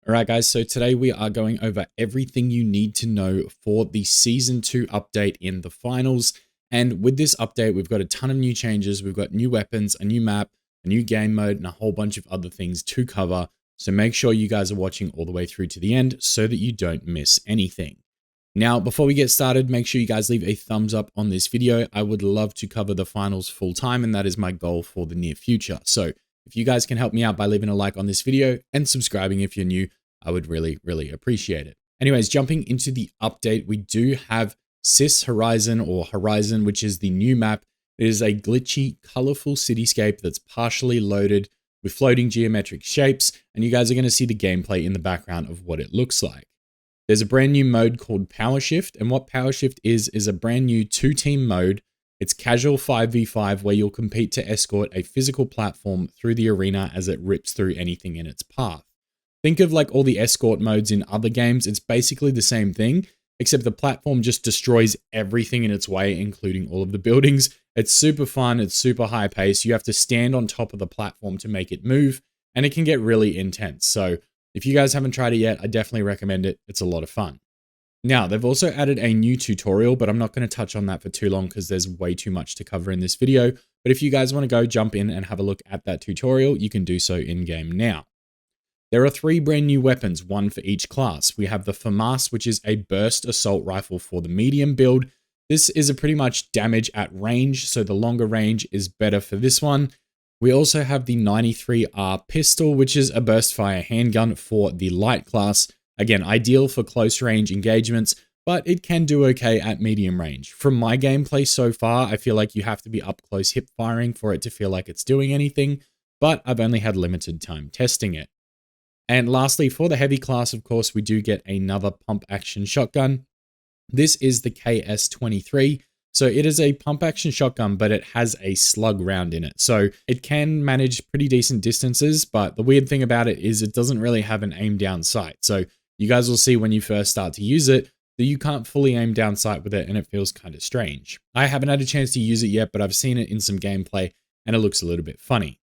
All right, guys, so today we are going over everything you need to know for the Season 2 update in the finals. And with this update, we've got a ton of new changes. We've got new weapons, a new map, a new game mode, and a whole bunch of other things to cover. So make sure you guys are watching all the way through to the end so that you don't miss anything. Now, before we get started, make sure you guys leave a thumbs up on this video. I would love to cover the finals full time, and that is my goal for the near future. So if you guys can help me out by leaving a like on this video and subscribing if you're new, I would really appreciate it. Anyways, jumping into the update, we do have Cis Horizon or Horizon, which is the new map. It is a glitchy, colorful cityscape that's partially loaded with floating geometric shapes, and you guys are going to see the gameplay in the background of what it looks like. There's a brand new mode called Power Shift, and what Power Shift is a brand new 2-team mode. It's casual 5v5 where you'll compete to escort a physical platform through the arena as it rips through anything in its path. Think of like all the escort modes in other games. It's basically the same thing, except the platform just destroys everything in its way, including all of the buildings. It's super fun. It's super high paced. You have to stand on top of the platform to make it move, and it can get really intense. So if you guys haven't tried it yet, I definitely recommend it. It's a lot of fun. Now, they've also added a new tutorial, but I'm not going to touch on that for too long because there's way too much to cover in this video. But if you guys want to go jump in and have a look at that tutorial, you can do so in game now. There are 3 brand new weapons, one for each class. We have the FAMAS, which is a burst assault rifle for the medium build. This is a pretty much damage at range, so the longer range is better for this one. We also have the 93R pistol, which is a burst fire handgun for the light class. Again, ideal for close range engagements, but it can do okay at medium range. From my gameplay so far, I feel like you have to be up close hip firing for it to feel like it's doing anything, but I've only had limited time testing it. And lastly, for the heavy class, of course, we do get another pump action shotgun. This is the KS-23. So it is a pump action shotgun, but it has a slug round in it. So it can manage pretty decent distances, but the weird thing about it is it doesn't really have an aim down sight. So you guys will see when you first start to use it that you can't fully aim down sight with it, and it feels kind of strange. I haven't had a chance to use it yet, but I've seen it in some gameplay and it looks a little bit funny.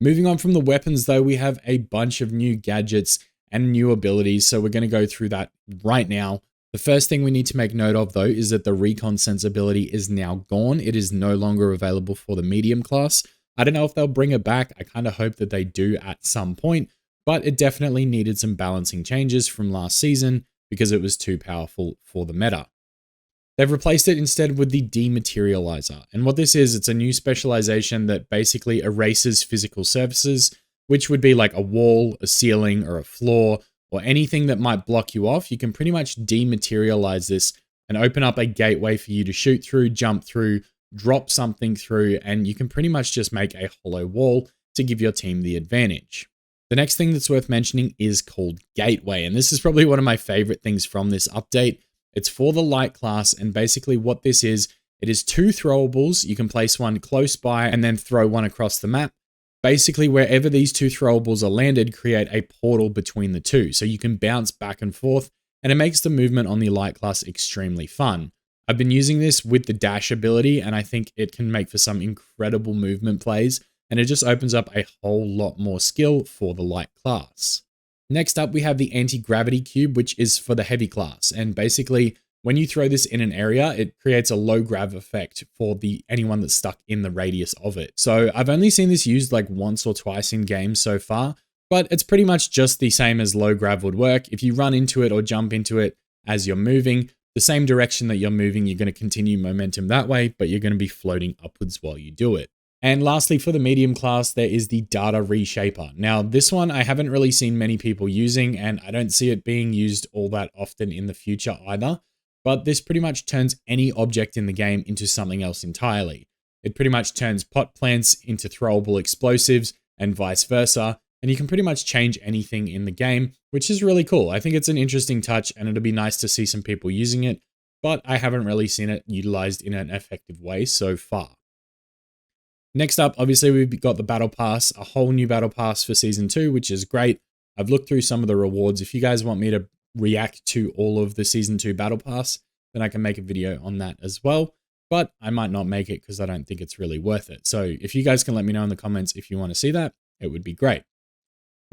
Moving on from the weapons though, we have a bunch of new gadgets and new abilities, so we're going to go through that right now. The first thing we need to make note of though is that the recon sense ability is now gone. It is no longer available for the medium class. I don't know if they'll bring it back. I kind of hope that they do at some point, but it definitely needed some balancing changes from last season because it was too powerful for the meta. They've replaced it instead with the dematerializer. And what this is, it's a new specialization that basically erases physical surfaces, which would be like a wall, a ceiling, or a floor, or anything that might block you off. You can pretty much dematerialize this and open up a gateway for you to shoot through, jump through, drop something through, and you can pretty much just make a hollow wall to give your team the advantage. The next thing that's worth mentioning is called Gateway, and this is probably one of my favorite things from this update. It's for the light class, and basically what this is, it is 2 throwables. You can place one close by and then throw one across the map. Basically, wherever these 2 throwables are landed, create a portal between the 2. So you can bounce back and forth, and it makes the movement on the light class extremely fun. I've been using this with the dash ability, and I think it can make for some incredible movement plays, and it just opens up a whole lot more skill for the light class. Next up, we have the anti-gravity cube, which is for the heavy class. And basically, when you throw this in an area, it creates a low grav effect for anyone that's stuck in the radius of it. So I've only seen this used like once or twice in games so far, but it's pretty much just the same as low grav would work. If you run into it or jump into it as you're moving, the same direction that you're moving, you're going to continue momentum that way, but you're going to be floating upwards while you do it. And lastly, for the medium class, there is the data reshaper. Now, this one I haven't really seen many people using, and I don't see it being used all that often in the future either. But this pretty much turns any object in the game into something else entirely. It pretty much turns pot plants into throwable explosives and vice versa. And you can pretty much change anything in the game, which is really cool. I think it's an interesting touch, and it'll be nice to see some people using it, but I haven't really seen it utilized in an effective way so far. Next up, obviously, we've got the Battle Pass, a whole new Battle Pass for Season 2, which is great. I've looked through some of the rewards. If you guys want me to react to all of the Season 2 Battle Pass, then I can make a video on that as well. But I might not make it because I don't think it's really worth it. So if you guys can let me know in the comments if you want to see that, it would be great.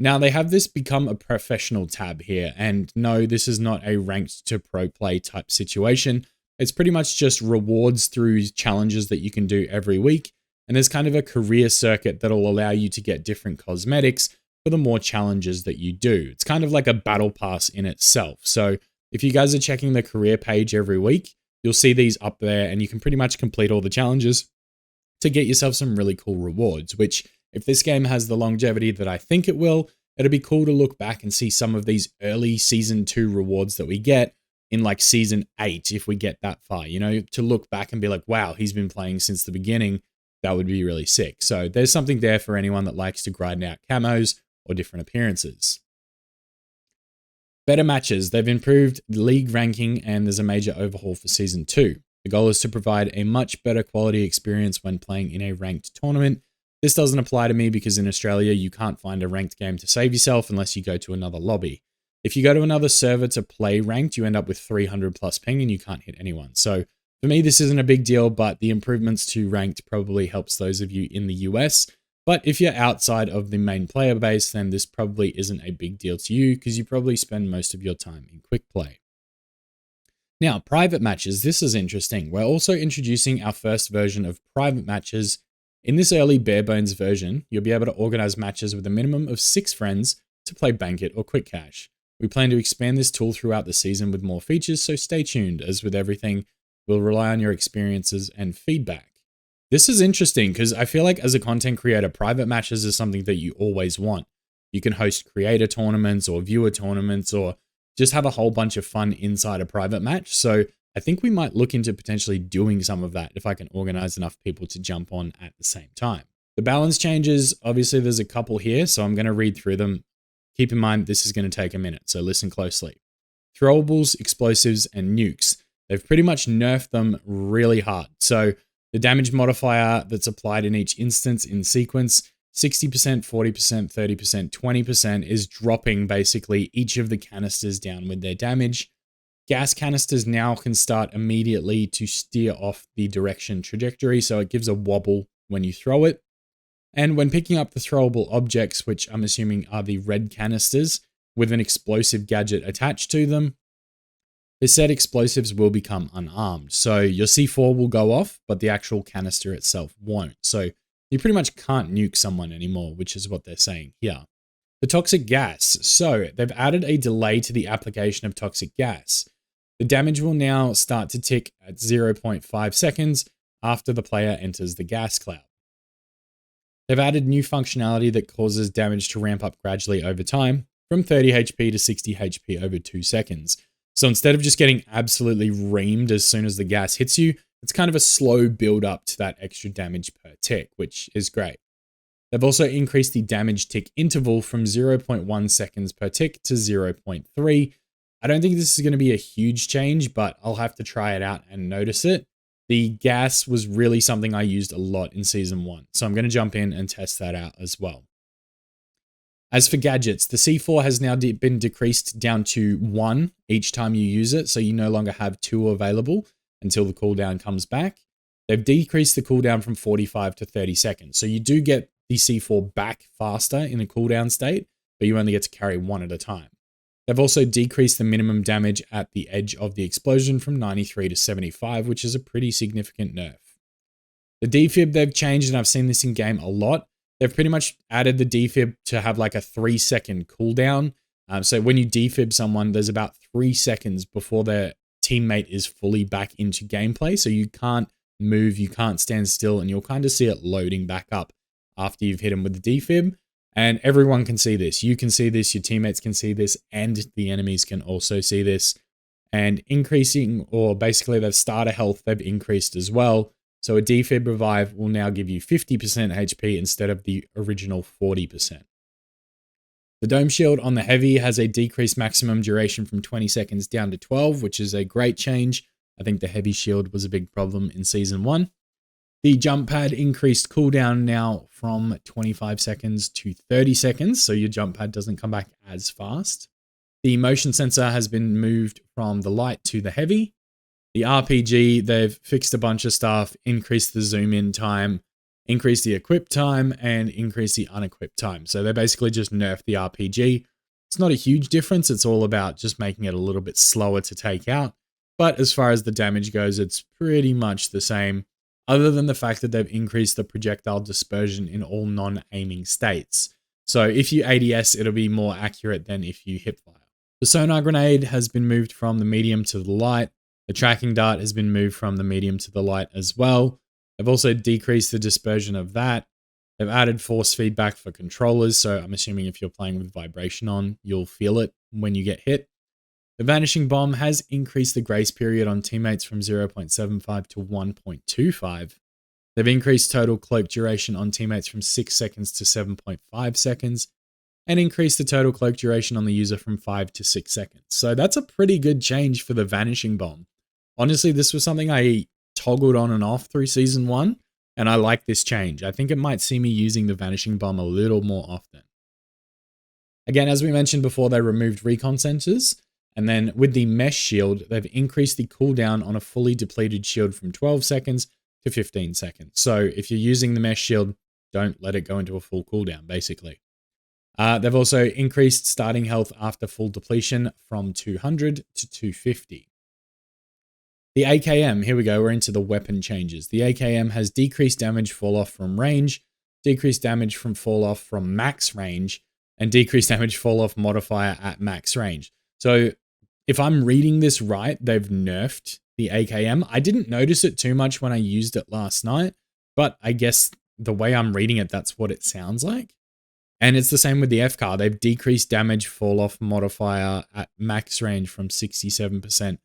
Now they have this become a professional tab here, and no, this is not a ranked to pro play type situation. It's pretty much just rewards through challenges that you can do every week. And there's kind of a career circuit that'll allow you to get different cosmetics for the more challenges that you do. It's kind of like a battle pass in itself. So if you guys are checking the career page every week, you'll see these up there and you can pretty much complete all the challenges to get yourself some really cool rewards, which if this game has the longevity that I think it will, it'll be cool to look back and see some of these early season 2 rewards that we get in like season 8, if we get that far, you know, to look back and be like, wow, he's been playing since the beginning. That would be really sick. So there's something there for anyone that likes to grind out camos or different appearances. Better matches. They've improved league ranking and there's a major overhaul for season 2. The goal is to provide a much better quality experience when playing in a ranked tournament. This doesn't apply to me because in Australia, you can't find a ranked game to save yourself unless you go to another lobby. If you go to another server to play ranked, you end up with 300 plus ping and you can't hit anyone. So for me, this isn't a big deal, but the improvements to ranked probably helps those of you in the US. But if you're outside of the main player base, then this probably isn't a big deal to you because you probably spend most of your time in quick play. Now, private matches, this is interesting. We're also introducing our first version of private matches. In this early bare bones version, you'll be able to organize matches with a minimum of 6 friends to play Bank-It or Quick Cash. We plan to expand this tool throughout the season with more features, so stay tuned. As with everything, we'll rely on your experiences and feedback. This is interesting because I feel like as a content creator, private matches is something that you always want. You can host creator tournaments or viewer tournaments or just have a whole bunch of fun inside a private match. So I think we might look into potentially doing some of that if I can organize enough people to jump on at the same time. The balance changes, obviously there's a couple here, so I'm going to read through them. Keep in mind, this is going to take a minute, so listen closely. Throwables, explosives, and nukes. They've pretty much nerfed them really hard. So the damage modifier that's applied in each instance in sequence, 60%, 40%, 30%, 20% is dropping basically each of the canisters down with their damage. Gas canisters now can start immediately to steer off the direction trajectory, so it gives a wobble when you throw it. And when picking up the throwable objects, which I'm assuming are the red canisters, with an explosive gadget attached to them, the said explosives will become unarmed. So your C4 will go off, but the actual canister itself won't. So you pretty much can't nuke someone anymore, which is what they're saying here. The toxic gas. So they've added a delay to the application of toxic gas. The damage will now start to tick at 0.5 seconds after the player enters the gas cloud. They've added new functionality that causes damage to ramp up gradually over time from 30 HP to 60 HP over 2 seconds. So instead of just getting absolutely reamed as soon as the gas hits you, it's kind of a slow build up to that extra damage per tick, which is great. They've also increased the damage tick interval from 0.1 seconds per tick to 0.3. I don't think this is going to be a huge change, but I'll have to try it out and notice it. The gas was really something I used a lot in Season 1, so I'm going to jump in and test that out as well. As for gadgets, the C4 has now been decreased down to 1 each time you use it, so you no longer have 2 available until the cooldown comes back. They've decreased the cooldown from 45 to 30 seconds, so you do get the C4 back faster in a cooldown state, but you only get to carry 1 at a time. They've also decreased the minimum damage at the edge of the explosion from 93 to 75, which is a pretty significant nerf. The defib they've changed, and I've seen this in game a lot. They've pretty much added the defib to have like a 3-second cooldown. So when you defib someone, there's about 3 seconds before their teammate is fully back into gameplay. So you can't move, you can't stand still, and you'll kind of see it loading back up after you've hit them with the defib. And everyone can see this. You can see this, your teammates can see this, and the enemies can also see this. And increasing, or basically their starter health, they've increased as well. So a defib revive will now give you 50% HP instead of the original 40%. The dome shield on the heavy has a decreased maximum duration from 20 seconds down to 12, which is a great change. I think the heavy shield was a big problem in Season 1. The jump pad increased cooldown now from 25 seconds to 30 seconds, so your jump pad doesn't come back as fast. The motion sensor has been moved from the light to the heavy. The RPG, they've fixed a bunch of stuff, increased the zoom in time, increase the equip time, and increase the unequipped time. So they basically just nerfed the RPG. It's not a huge difference. It's all about just making it a little bit slower to take out. But as far as the damage goes, it's pretty much the same, other than the fact that they've increased the projectile dispersion in all non-aiming states. So if you ADS, it'll be more accurate than if you hipfire. The sonar grenade has been moved from the medium to the light. The tracking dart has been moved from the medium to the light as well. They've also decreased the dispersion of that. They've added force feedback for controllers, so I'm assuming if you're playing with vibration on, you'll feel it when you get hit. The vanishing bomb has increased the grace period on teammates from 0.75 to 1.25. They've increased total cloak duration on teammates from 6 seconds to 7.5 seconds, and increased the total cloak duration on the user from 5 to 6 seconds. So that's a pretty good change for the vanishing bomb. Honestly, this was something I toggled on and off through Season 1, and I like this change. I think it might see me using the vanishing bomb a little more often. Again, as we mentioned before, they removed recon sensors, and then with the mesh shield, they've increased the cooldown on a fully depleted shield from 12 seconds to 15 seconds. So if you're using the mesh shield, don't let it go into a full cooldown, basically. They've also increased starting health after full depletion from 200 to 250. The AKM, here we go, we're into the weapon changes. The AKM has decreased damage fall off from range, decreased damage from fall off from max range, and decreased damage fall off modifier at max range. So if I'm reading this right, they've nerfed the AKM. I didn't notice it too much when I used it last night, but I guess the way I'm reading it, that's what it sounds like. And it's the same with the FCAR. They've decreased damage fall off modifier at max range from 67%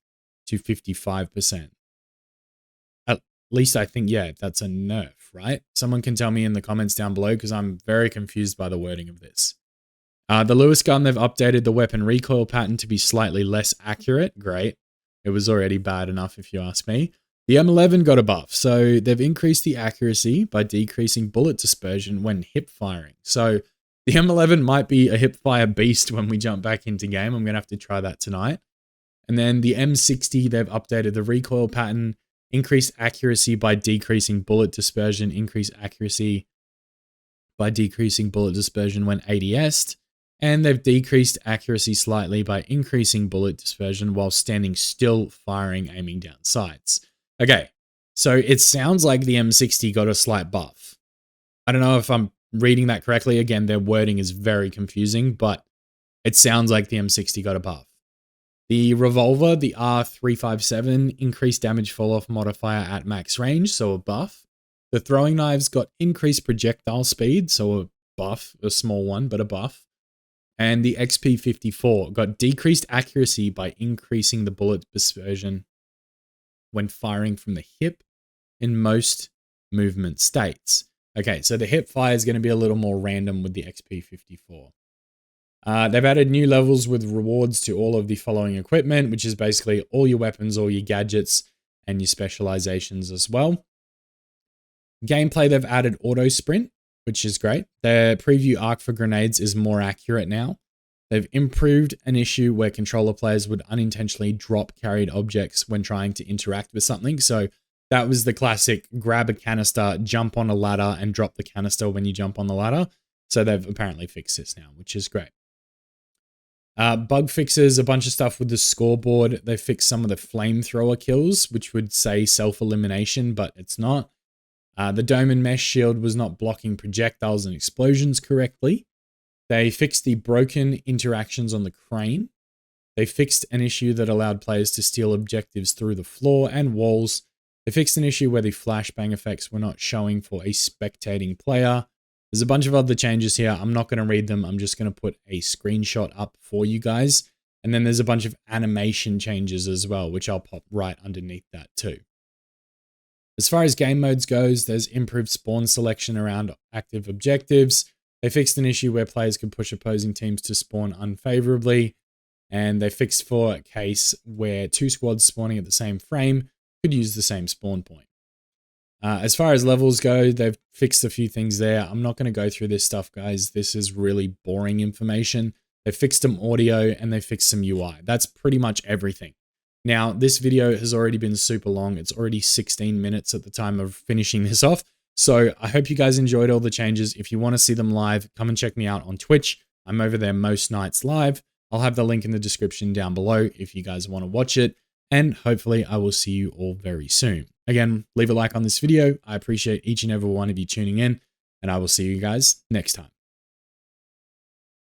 to 55%. At least I think, yeah, that's a nerf, right? Someone can tell me in the comments down below because I'm very confused by the wording of this. The Lewis gun, they've updated the weapon recoil pattern to be slightly less accurate. Great. It was already bad enough if you ask me. The M11 got a buff, so they've increased the accuracy by decreasing bullet dispersion when hip firing. So the M11 might be a hip fire beast when we jump back into game. I'm going to have to try that tonight. And then the M60, they've updated the recoil pattern, increased accuracy by decreasing bullet dispersion, increased accuracy by decreasing bullet dispersion when ADS'd, and they've decreased accuracy slightly by increasing bullet dispersion while standing still firing, aiming down sights. Okay, so it sounds like the M60 got a slight buff. I don't know if I'm reading that correctly. Again, their wording is very confusing, but it sounds like the M60 got a buff. The revolver, the R357, increased damage fall-off modifier at max range, so a buff. The throwing knives got increased projectile speed, so a buff, a small one, but a buff. And the XP54 got decreased accuracy by increasing the bullet dispersion when firing from the hip in most movement states. Okay, so the hip fire is going to be a little more random with the XP54. They've added new levels with rewards to all of the following equipment, which is basically all your weapons, all your gadgets, and your specializations as well. Gameplay, they've added auto sprint, which is great. Their preview arc for grenades is more accurate now. They've improved an issue where controller players would unintentionally drop carried objects when trying to interact with something. So that was the classic grab a canister, jump on a ladder, and drop the canister when you jump on the ladder. So they've apparently fixed this now, which is great. Bug fixes, a bunch of stuff with the scoreboard. They fixed some of the flamethrower kills, which would say self-elimination, but it's not. The dome and mesh shield was not blocking projectiles and explosions correctly. They fixed the broken interactions on the crane. They fixed an issue that allowed players to steal objectives through the floor and walls. They fixed an issue where the flashbang effects were not showing for a spectating player. There's a bunch of other changes here. I'm not going to read them. I'm just going to put a screenshot up for you guys. And then there's a bunch of animation changes as well, which I'll pop right underneath that too. As far as game modes goes, there's improved spawn selection around active objectives. They fixed an issue where players could push opposing teams to spawn unfavorably. And they fixed for a case where two squads spawning at the same frame could use the same spawn point. As far as levels go, they've fixed a few things there. I'm not going to go through this stuff, guys. This is really boring information. They fixed some audio and they fixed some UI. That's pretty much everything. Now, this video has already been super long. It's already 16 minutes at the time of finishing this off. So I hope you guys enjoyed all the changes. If you want to see them live, come and check me out on Twitch. I'm over there most nights live. I'll have the link in the description down below if you guys want to watch it. And hopefully I will see you all very soon. Again, leave a like on this video. I appreciate each and every one of you tuning in, and I will see you guys next time.